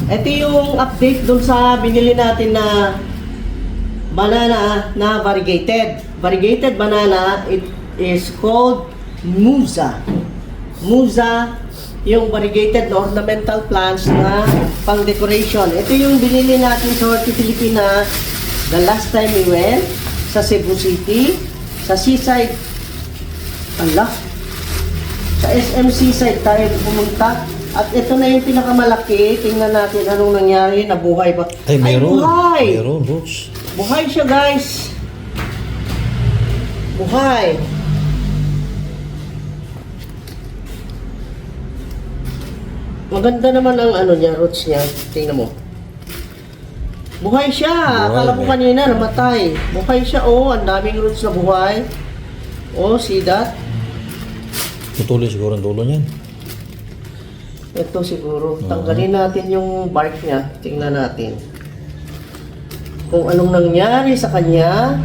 Ito yung update dun sa binili natin na banana na variegated. Variegated banana, it is called Musa. Musa, yung variegated na ornamental plants na pang decoration. Ito yung binili natin sa Horti Filipina the last time we went sa Cebu City, sa seaside. Allah, sa SM Seaside tayo pumunta. At ito na yung pinakamalaki. Tingnan natin anong nangyari. Nabuhay ba? Ay, mayroon. Buhay! Mayroon, Roots. Buhay siya, guys. Buhay. Maganda naman ang ano niya, roots niya. Tingnan mo. Buhay siya. Buhay, Akala ko kanina namatay. Buhay siya. Oh, ang daming roots na buhay. Oh, see that? Tutuloy siguro ang dulo niyan. Ito siguro. Tanggalin natin yung bark niya. Tingnan natin. Kung anong nangyari sa kanya.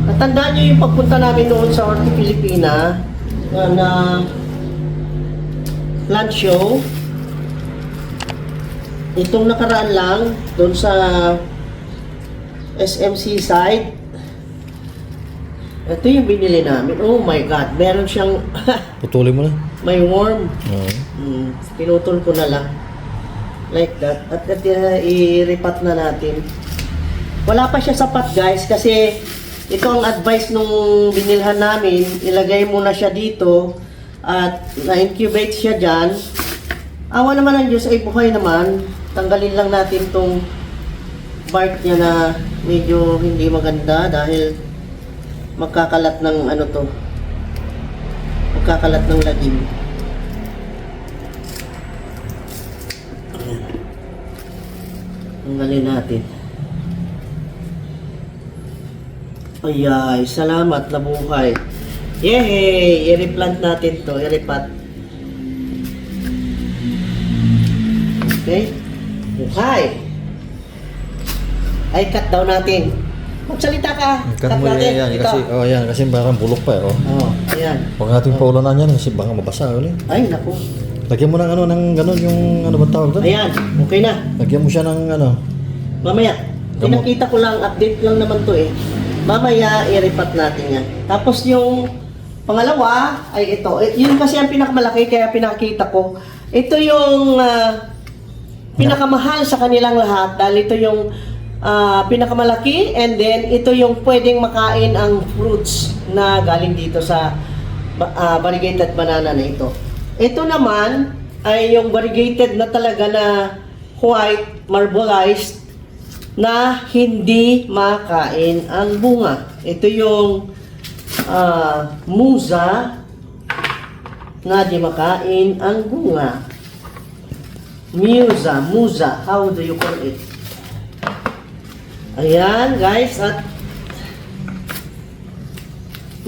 Natandaan niyo yung pagpunta namin noon sa Horti Filipina na plant show. Itong nakaraan lang doon sa SMC side. Ito yung binili namin. Oh my God. Meron siyang Putulin mo na. may worm. Oo. Pinutol ko na lang. Like that. At i-repat na natin. Wala pa siya sapat, guys, kasi ito ang advice nung binilhan namin. Ilagay muna siya dito at na-incubate siya dyan. Awa naman ang Diyos ay buhay naman. Tanggalin lang natin tong bark niya na medyo hindi maganda dahil magkakalat ng ano to. Magkakalat ng lagim. Tanggalin natin. Ayay, salamat na buhay. Yehey! I-replant natin to, i-repat. Okay? Buhay! Ay, cut daw natin. Magsalita ka. Cut mo natin. yan. Ito. Kasi, yan, kasi parang bulok pa. Oh. Oh, ayan. Huwag natin paulanan yan kasi baka mabasa ulit. Ay, naku. Lagyan mo ng ano, ng gano'n yung ano ba tawag doon? Ayan, okay na. Lagyan mo siya ng ano. Mamaya, Gamot. pinakita ko lang, update lang naman to eh. Mamaya, i-repat natin yan. Tapos yung pangalawa ay ito. Yun kasi ang pinakamalaki kaya pinakita ko. Ito yung pinakamahal sa kanilang lahat dahil ito yung pinakamalaki and then ito yung pwedeng makain ang fruits na galing dito sa variegated banana na ito. Ito naman ay yung variegated na talaga na white marbleized na hindi makain ang bunga. Ito yung musa na di makain ang bunga. Musa, how do you call it? Ayan guys, at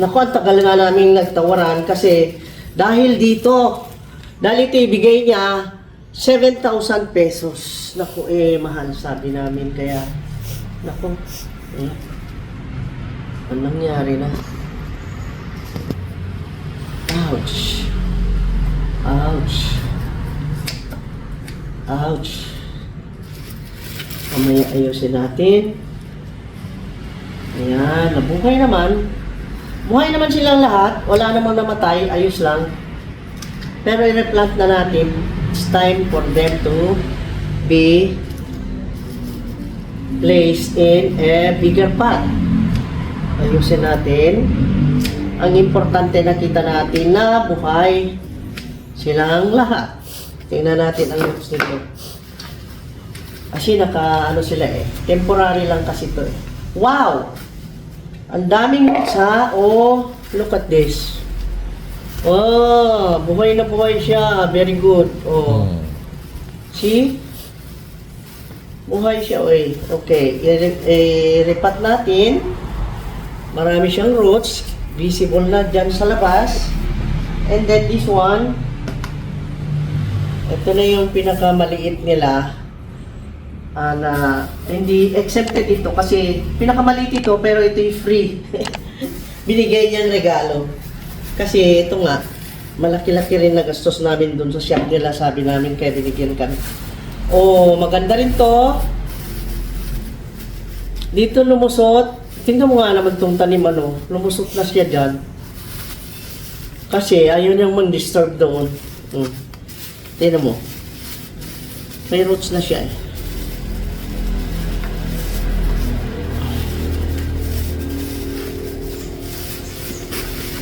naku, ang tagal nga namin nagtawaran kasi dahil dito, dahil ito ibigay niya 7,000 pesos. Naku, mahal sabi namin kaya, naku, ano nangyari na? Ouch. Ouch. Ouch. Mamaya ayusin natin. Ayan, nabuhay naman. Buhay naman silang lahat. Wala namang namatay. Ayos lang. Pero i-replant na natin. It's time for them to be placed in a bigger pot. Ayusin natin. Ang importante nakita natin na buhay silang lahat. Tingnan natin ang roots nito. Kasi ano sila eh. Temporary lang kasi ito eh. Wow! Ang daming roots ha. Oh, look at this. Oh, buhay na buhay siya. Very good. Oh. See? Buhay siya eh. Okay. I-repat natin. Marami siyang roots. Visible na dyan sa labas. And then this one. Ito na yung pinakamaliit nila. Na hindi accepted ito kasi pinakamaliit ito pero ito yung free. Binigay niyang regalo. Kasi ito nga, malaki-laki rin na gastos namin dun sa shop nila, sabi namin kaya binigyan kami. Oh, maganda rin to. Dito lumusot. Tingnan mo nga naman itong tanim ano. Lumusot na siya dyan. Kasi ayaw niyang mang-disturb doon. Tingnan mo. May roots na siya eh.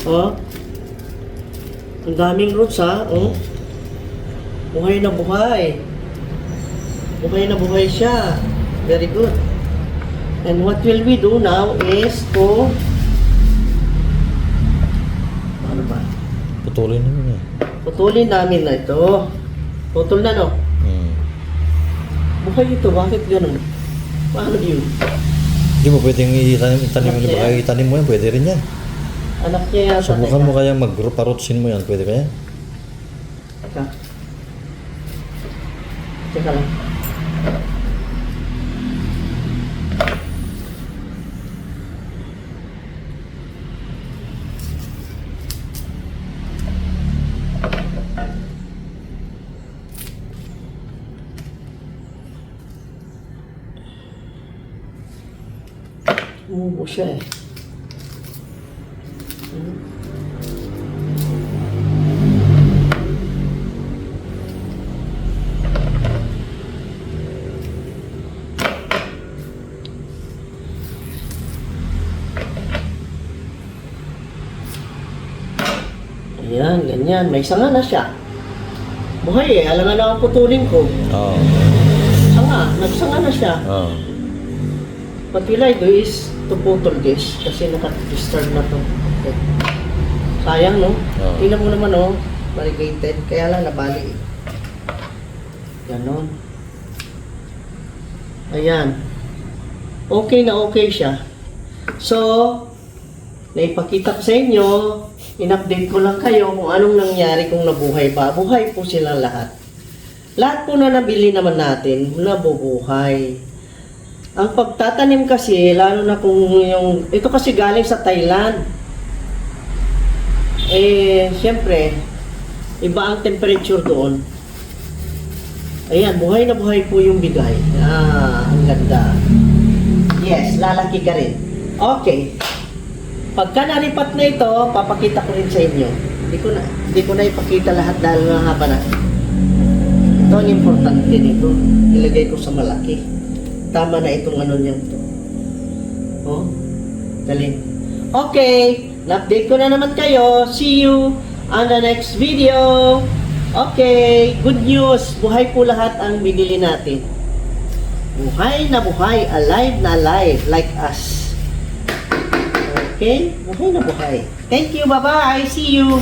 Oh. Ang daming roots ha. Oh. Buhay na buhay. Buhay na buhay siya. Very good. And what will we do now is to... Ano ba? Putulin naman niya. Putulin namin na ito. Putol na no? Buhay ito. Bakit ganun? Paano yun? Hindi mo pwedeng itanim mo. Baka itanim mo yan, pwede rin yan. Anak niya yata. Subukan mo kaya mag-parotsin mo yan, pwede kaya? Teka. Teka lang. Umubo siya eh. Ayan, ganyan. May sanga na siya. Buhay eh. Alam na ang putulin ko. Oo. Sanga. Nagsanga na siya. Oo. What will I do is to putol this kasi naka-disturb na to. Okay. Sayang no? Oo. Tingnan mo naman no? Variegated. Kaya lang nabali. Ganon. Ayan. Okay na okay siya. So, naipakita ko sa inyo, in-update ko lang kayo kung anong nangyari kung nabuhay pa. Buhay po sila lahat. Lahat po na nabili naman natin, nabubuhay. Ang pagtatanim kasi, lalo na kung yung... Ito kasi galing sa Thailand. Eh, siyempre, iba ang temperature doon. Ayan, buhay na buhay po yung bigay. Ah, ang ganda. Yes, lalaki ka rin. Okay. Pagka naripat na ito, papakita ko rin sa inyo. Hindi ko na ipakita lahat dahil mahaba na. Ito ang importante nito. Ilagay ko sa malaki. Tama na itong ano niyan to. Oh, galing. Okay, na-update ko na naman kayo. See you on the next video. Okay, good news. Buhay po lahat ang binili natin. Buhay na buhay, alive na alive, like us. Okay, buhay na buhay. Thank you, bye-bye. See you.